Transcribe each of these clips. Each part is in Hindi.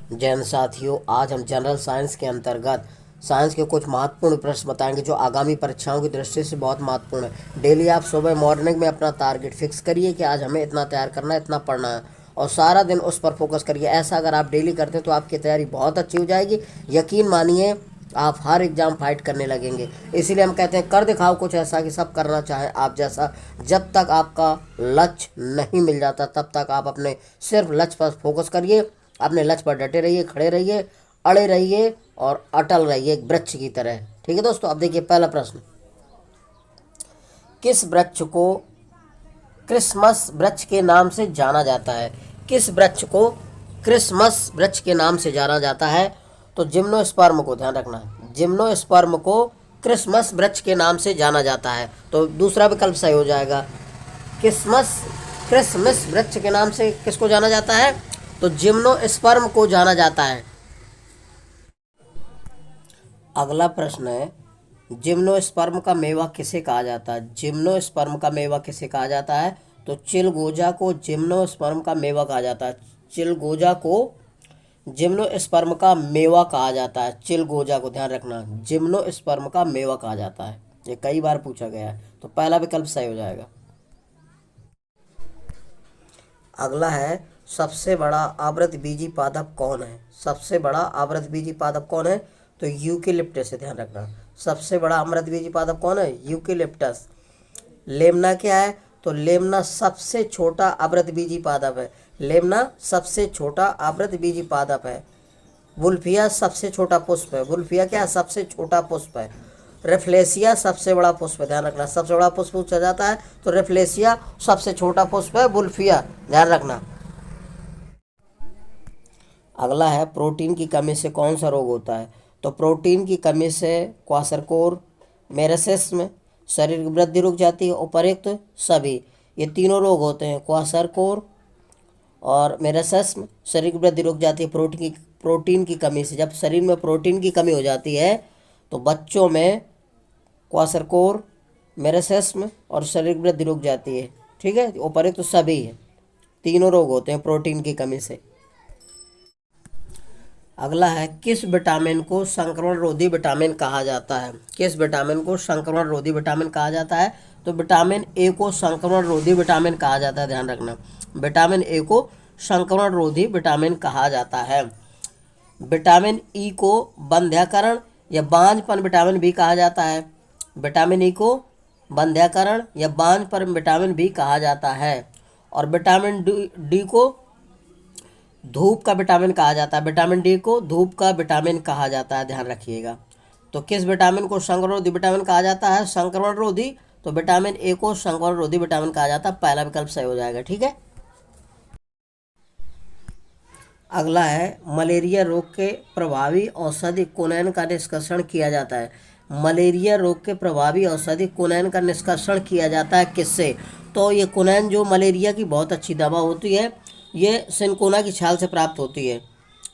जैन साथियों, आज हम जनरल साइंस के अंतर्गत साइंस के कुछ महत्वपूर्ण प्रश्न बताएंगे जो आगामी परीक्षाओं की दृष्टि से बहुत महत्वपूर्ण है। डेली आप सुबह मॉर्निंग में अपना टारगेट फिक्स करिए कि आज हमें इतना तैयार करना है, इतना पढ़ना है, और सारा दिन उस पर फोकस करिए। ऐसा अगर आप डेली करते हैं तो आपकी तैयारी बहुत अच्छी हो जाएगी। यकीन मानिए, आप हर एग्जाम फाइट करने लगेंगे। इसीलिए हम कहते हैं कर दिखाओ कुछ ऐसा कि सब करना चाहें आप जैसा। जब तक आपका लक्ष्य नहीं मिल जाता तब तक आप अपने सिर्फ लक्ष्य पर फोकस करिए, अपने लक्ष्य पर डटे रहिए, खड़े रहिए, अड़े रहिए और अटल रहिए एक वृक्ष की तरह। ठीक है दोस्तों, अब देखिए पहला प्रश्न। किस वृक्ष को क्रिसमस वृक्ष के नाम से जाना जाता है? किस वृक्ष को क्रिसमस वृक्ष के नाम से जाना जाता है? तो जिम्नोस्पर्म को, ध्यान रखना, जिम्नोस्पर्म को क्रिसमस वृक्ष के नाम से जाना जाता है। तो दूसरा विकल्प सही हो जाएगा। क्रिसमस क्रिसमस वृक्ष के नाम से किसको जाना जाता है? तो जिम्नोस्पर्म को जाना जाता है। अगला प्रश्न है, जिम्नोस्पर्म का मेवा किसे कहा जाता है? जिम्नोस्पर्म का मेवा किसे कहा जाता है? तो चिलगोजा को जिम्नोस्पर्म का मेवा कहा जाता है। चिलगोजा को जिम्नोस्पर्म का मेवा कहा जाता है। चिलगोजा को, ध्यान रखना, जिम्नोस्पर्म का मेवा कहा जाता है। ये कई बार पूछा गया है, तो पहला विकल्प सही हो जाएगा। अगला है, सबसे बड़ा आवृतबीजी पादप कौन है? सबसे बड़ा आवृतबीजी पादप कौन है? तो यूकेलिप्टस है, ध्यान रखना। सबसे बड़ा आवृतबीजी पादप कौन है? यूकेलिप्टस। लेमना क्या है? तो लेमना सबसे छोटा आवृतबीजी पादप है। लेमना सबसे छोटा आवृतबीजी पादप है। वुल्फिया सबसे छोटा पुष्प है। वुल्फिया क्या है? सबसे छोटा पुष्प है। रेफ्लेसिया सबसे बड़ा पुष्प है, ध्यान रखना। सबसे बड़ा पुष्प पूछा जाता है तो रेफ्लेसिया सबसे छोटा पुष्प है। वुल्फिया, ध्यान रखना। अगला है, प्रोटीन की कमी से कौन सा रोग होता है? तो प्रोटीन की कमी से क्वासरकोर, मेरेसिस्म, शरीर की वृद्धि रुक जाती है, उपर्युक्त सभी, ये तीनों रोग होते हैं। क्वासरकोर और मेरेसिस्म, शरीर की वृद्धि रुक जाती है प्रोटीन की कमी से। जब शरीर में प्रोटीन की कमी हो जाती है तो बच्चों में क्वासरकोर, मेरेसिस्म और शरीर की वृद्धि रुक जाती है। ठीक है, उपर्युक्त सभी है, तीनों रोग होते हैं प्रोटीन की कमी से। अगला है, किस विटामिन को संक्रमण रोधी विटामिन कहा जाता है? किस विटामिन को संक्रमण रोधी विटामिन कहा जाता है? तो विटामिन ए को संक्रमण रोधी विटामिन कहा जाता है, ध्यान रखना। विटामिन ए को संक्रमण रोधी विटामिन कहा जाता है। विटामिन ई को बंध्याकरण या बांझपन विटामिन भी कहा जाता है। विटामिन ई को बंध्याकरण या बांझपन विटामिन भी कहा जाता है। और विटामिन डी को धूप का विटामिन कहा जाता है। विटामिन डी को धूप का विटामिन कहा जाता है, ध्यान रखिएगा। तो किस विटामिन को संक्रमण रोधी विटामिन कहा जाता है? संक्रमण रोधी, तो विटामिन ए को संक्रमण रोधी विटामिन कहा जाता है। पहला विकल्प सही हो जाएगा। ठीक है। अगला है, मलेरिया रोग के प्रभावी औषधि कुनैन का निष्कर्षण किया जाता है। मलेरिया रोग के प्रभावी औषधि कुनैन का निष्कर्षण किया जाता है किससे? तो ये कुनैन जो मलेरिया की बहुत अच्छी दवा होती है, ये सिनकोना की छाल से प्राप्त होती है।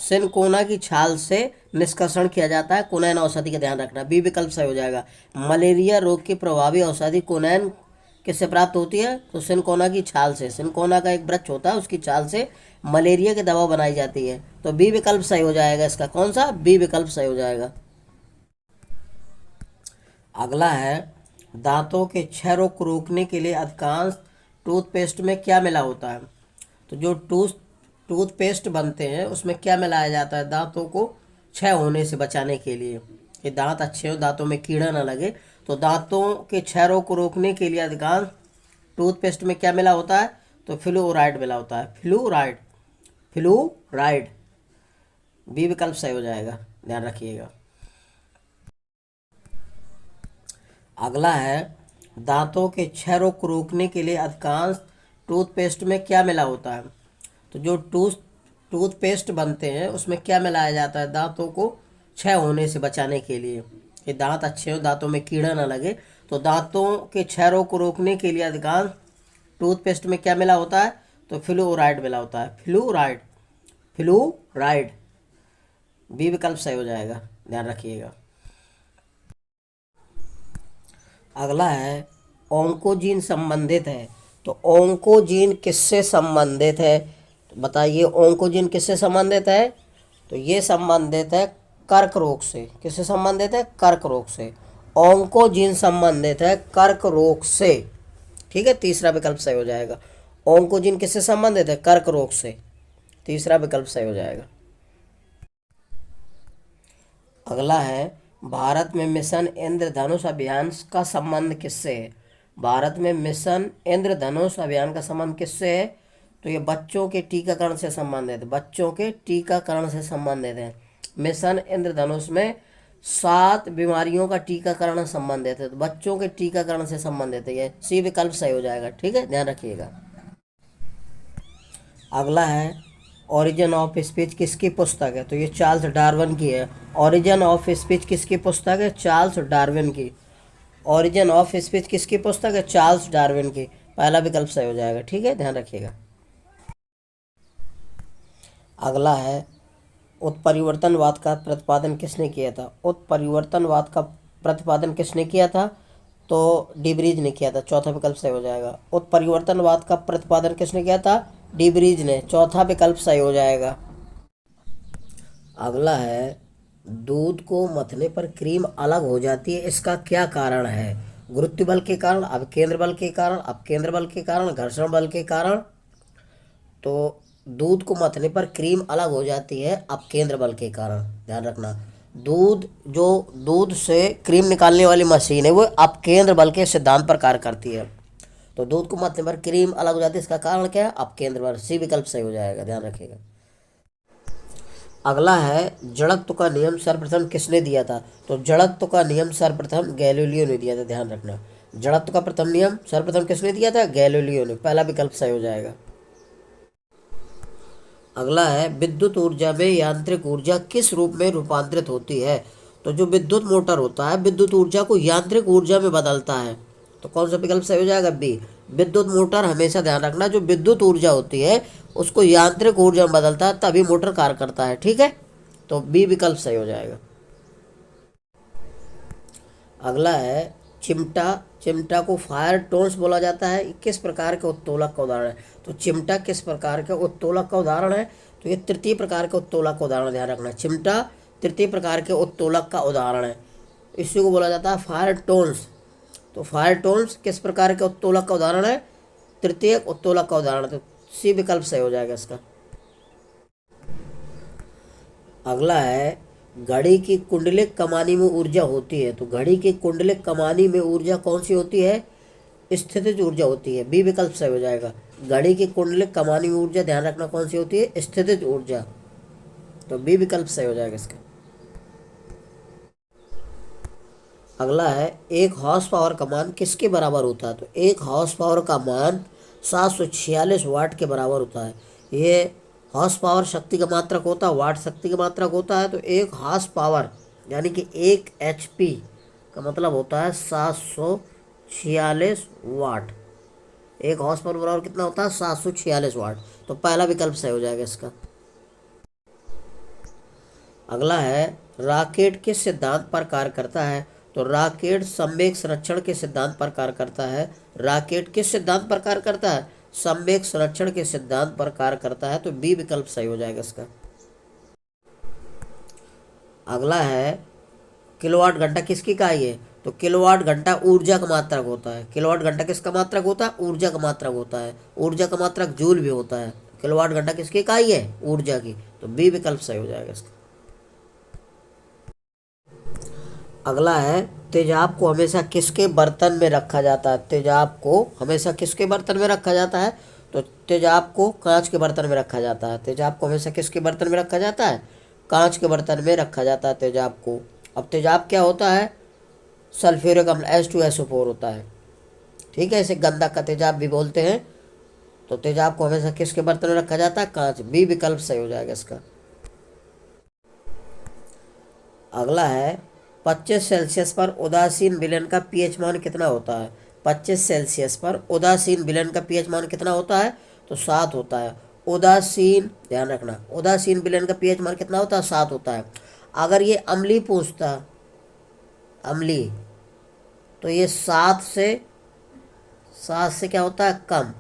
सिनकोना की छाल से निष्कर्षण किया जाता है कुनैन औषधि का, ध्यान रखना। बी विकल्प सही हो जाएगा। मलेरिया रोग की प्रभावी औषधि कुनैन किससे प्राप्त होती है? तो सिनकोना की छाल से। सिनकोना का एक वृक्ष होता है, उसकी छाल से मलेरिया की दवा बनाई जाती है। तो बी विकल्प सही हो जाएगा इसका। कौन सा? बी विकल्प सही हो जाएगा। अगला है, दांतों के क्षय रोग को रोकने के लिए अधिकांश टूथपेस्ट में क्या मिला होता है? तो जो टूथपेस्ट बनते हैं उसमें क्या मिलाया जाता है दांतों को क्षय होने से बचाने के लिए, कि दांत अच्छे हो, दांतों में कीड़ा ना लगे? तो दांतों के क्षय रोग को रोकने के लिए अधिकांश टूथपेस्ट में क्या मिला होता है? तो फ्लूराइड मिला होता है। Fluoride, fluoride. बी विकल्प सही हो जाएगा, ध्यान रखिएगा। अगला है, दांतों के क्षय रोग को रोकने के लिए अधिकांश टूथपेस्ट में क्या मिला होता है? तो जो टूथपेस्ट बनते हैं उसमें क्या मिलाया जाता है दांतों को क्षय होने से बचाने के लिए, कि दांत अच्छे हो, दांतों में कीड़ा ना लगे? तो दांतों के क्षय रोग को रोकने के लिए अधिकांश टूथपेस्ट में क्या मिला होता है? तो फ्लूराइड मिला होता है। Fluoride, fluoride. बी विकल्प सही हो जाएगा, ध्यान रखिएगा। अगला है, ओंकोजीन संबंधित है। तो ओंकोजीन किससे संबंधित है? तो बताइए, ओंकोजीन किससे संबंधित है? तो ये संबंधित है कर्क रोग से। किससे संबंधित है? कर्क रोग से। ओंकोजिन संबंधित है कर्क रोग से। ठीक है, तीसरा विकल्प सही हो जाएगा। ओंकोजिन किससे संबंधित है? कर्क रोग से। तीसरा विकल्प सही हो जाएगा। अगला है, भारत में मिशन इंद्रधनुष अभियान का संबंध किससे है? भारत में मिशन इंद्रधनुष अभियान का संबंध किससे है? तो ये बच्चों के टीकाकरण से संबंधित है। बच्चों के टीकाकरण से संबंधित है। मिशन इंद्रधनुष में 7 बीमारियों का टीकाकरण संबंधित है। तो बच्चों के टीकाकरण से संबंधित है। ये सी विकल्प सही हो जाएगा। ठीक है, ध्यान रखिएगा। अगला है, ओरिजिन ऑफ स्पीच किसकी पुस्तक है? तो ये चार्ल्स डार्विन की है। ओरिजिन ऑफ स्पीच किसकी पुस्तक है? चार्ल्स डार्विन की। ओरिजिन ऑफ स्पीच किसकी पुस्तक है? चार्ल्स डार्विन की। पहला विकल्प सही हो जाएगा। ठीक है, ध्यान रखिएगा। अगला है, उत्परिवर्तनवाद का प्रतिपादन किसने किया था? उत्परिवर्तनवाद का प्रतिपादन किसने किया था? तो डिब्रीज ने किया था। चौथा विकल्प सही हो जाएगा। उत्परिवर्तनवाद का प्रतिपादन किसने किया था? डिब्रीज ने। चौथा विकल्प सही हो जाएगा। अगला है, दूध को मथने पर क्रीम अलग हो जाती है, इसका क्या कारण है? गुरुत्व बल के कारण, अपकेंद्र बल के कारण, अपकेंद्र बल के कारण, घर्षण बल के कारण। तो दूध को मथने पर क्रीम अलग हो जाती है अपकेंद्र बल के कारण। ध्यान रखना, दूध से क्रीम निकालने वाली मशीन है वो अपकेंद्र बल के सिद्धांत पर कार्य करती है। तो दूध को मथने पर क्रीम अलग हो जाती है, इसका कारण क्या है? अपकेंद्र बल। सी विकल्प सही हो जाएगा। ध्यान रखिएगा। अगला है, जड़त्व का नियम सर्वप्रथम किसने दिया था? तो जड़त्व का नियम सर्वप्रथम गैलीलियो ने दिया था। ध्यान रखना, जड़त्व का प्रथम नियम सर्वप्रथम किसने दिया था? गैलीलियो ने। पहला विकल्प सही हो जाएगा। अगला है, विद्युत ऊर्जा में यांत्रिक ऊर्जा किस रूप में रूपांतरित होती है? तो जो विद्युत मोटर होता है विद्युत ऊर्जा को यांत्रिक ऊर्जा में बदलता है। तो कौन सा विकल्प सही हो जाएगा? बी। विद्युत मोटर, हमेशा ध्यान रखना, जो विद्युत ऊर्जा होती है उसको यांत्रिक ऊर्जा में बदलता है तभी मोटर कार्य करता है। ठीक है, तो बी विकल्प सही हो जाएगा। अगला है, चिमटा। चिमटा को फायर टोन्स बोला जाता है, किस प्रकार के उत्तोलक का उदाहरण है? तो चिमटा किस प्रकार के उत्तोलक का उदाहरण है? तो ये तृतीय प्रकार के उत्तोलक का उदाहरण। ध्यान रखना, चिमटा तृतीय प्रकार के उत्तोलक का उदाहरण है। इसी को बोला जाता है फायर टोन्स। तो फायर टोन्स किस प्रकार के उत्तोलक का उदाहरण है? तृतीय उत्तोलक का उदाहरण। तो सी विकल्प सही हो जाएगा इसका। अगला है, घड़ी की कुंडलिक कमानी में ऊर्जा होती है। तो घड़ी की कुंडलिक कमानी में ऊर्जा कौन सी होती है? स्थितिज ऊर्जा होती है। बी विकल्प सही हो जाएगा। घड़ी की कुंडलिक कमानी में ऊर्जा, ध्यान रखना, कौन सी होती है? स्थितिज ऊर्जा। तो बी विकल्प सही हो जाएगा इसका। अगला है, 1 हॉर्स पावर का मान किसके बराबर होता है? तो 1 हॉर्स पावर का मान 746 वाट के बराबर होता है। ये हॉर्स पावर शक्ति का मात्रक होता है, वाट शक्ति का मात्रक होता है। तो 1 हॉर्स पावर यानी कि 1 HP का मतलब होता है 746 वाट। 1 हॉर्स पावर बराबर कितना होता है? 746 वाट। तो पहला विकल्प सही हो जाएगा इसका। अगला है, रॉकेट किस सिद्धांत पर कार्य करता है? तो रॉकेट संवेग संरक्षण के सिद्धांत पर कार्य करता है। रॉकेट किस सिद्धांत पर कार्य करता है? संवेग संरक्षण के सिद्धांत पर कार्य करता है। तो बी विकल्प सही हो जाएगा इसका। अगला है, किलोवाट घंटा किसकी इकाई है? तो किलोवाट घंटा ऊर्जा का मात्रक होता है। किलोवाट घंटा किसका मात्रक होता है? ऊर्जा का मात्रक होता है। ऊर्जा का मात्रक जूल भी होता है। किलोवाट घंटा किसकी इकाई है? ऊर्जा की। तो बी विकल्प सही हो जाएगा इसका। अगला है, तेजाब को हमेशा किसके बर्तन में रखा जाता है? तेजाब को हमेशा किसके बर्तन में रखा जाता है? तो तेजाब को कांच के बर्तन में रखा जाता है। तेजाब को हमेशा किसके बर्तन में रखा जाता है? कांच के बर्तन में रखा जाता है तेजाब को। अब तेजाब क्या होता है? सल्फ्यूरिक अम्ल H2SO4 होता है। ठीक है, इसे गंधक का तेजाब भी बोलते हैं। तो तेजाब को हमेशा किसके बर्तन में रखा जाता है? कांच। बी विकल्प सही हो जाएगा इसका। अगला है, 25 सेल्सियस पर उदासीन विलयन का pH मान कितना होता है? 25 सेल्सियस पर उदासीन विलयन का pH मान कितना होता है? तो 7 होता है। उदासीन, ध्यान रखना, उदासीन विलयन का pH मान कितना होता है? 7 होता है। अगर ये अम्लीय पूछता, अम्लीय, तो ये 7 से क्या होता है? कम।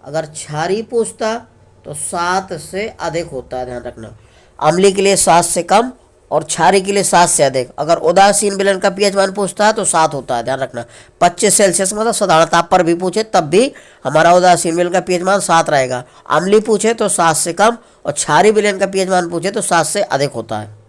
अगर क्षारीय पूछता तो 7 से अधिक होता है। ध्यान रखना, अम्लीय के लिए 7 से कम और क्षारीय के लिए 7 से अधिक। अगर उदासीन विलयन का पीएच मान पूछता है तो 7 होता है, ध्यान रखना। 25 सेल्सियस मतलब साधारण ताप पर भी पूछे तब भी हमारा उदासीन विलयन का पीएच मान 7 रहेगा। अम्लीय पूछे तो 7 से कम और क्षारीय विलयन का पीएच मान पूछे तो 7 से अधिक होता है।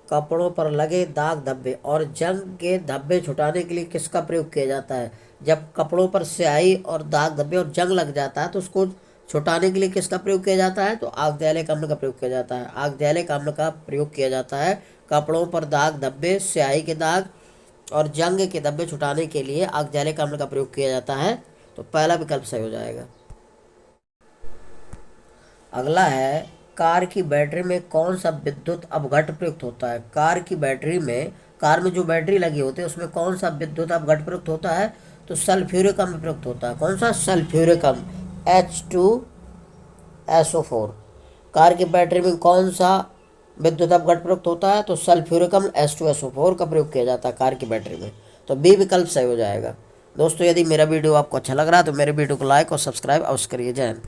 कपड़ों पर लगे दाग धब्बे और जंग के धब्बे छुटाने के लिए किसका प्रयोग किया जाता है? जब कपड़ों पर स्याही और दाग धब्बे और जंग लग जाता है तो उसको छुटाने के लिए किसका प्रयोग किया जाता है? तो आगदैलिक अम्ल का प्रयोग किया जाता है। आगदैलिक अम्ल का प्रयोग किया जाता है कपड़ों पर दाग धब्बे, स्याही के दाग और जंग के धब्बे छुटाने के लिए आगदैलिक अम्ल का प्रयोग किया जाता है। तो पहला विकल्प सही हो जाएगा। अगला है, कार की बैटरी में कौन सा विद्युत अपघट प्रयुक्त होता है? कार की बैटरी में, कार में जो बैटरी लगी होती है उसमें कौन सा विद्युत अपघट प्रयुक्त होता है? तो सल्फ्यूरिक अम्ल प्रयुक्त होता है। कौन सा? सल्फ्यूरिक अम्ल, H2SO4। कार की बैटरी में कौन सा विद्युत अपघट प्रयुक्त होता है? तो सल्फ्यूरिक अम्ल H2SO4 का प्रयोग किया जाता है कार की बैटरी में। तो बी विकल्प सही हो जाएगा। दोस्तों, यदि मेरा वीडियो आपको अच्छा लग रहा है तो मेरे वीडियो को लाइक और सब्सक्राइब अवश्य करिए। जय हिंद।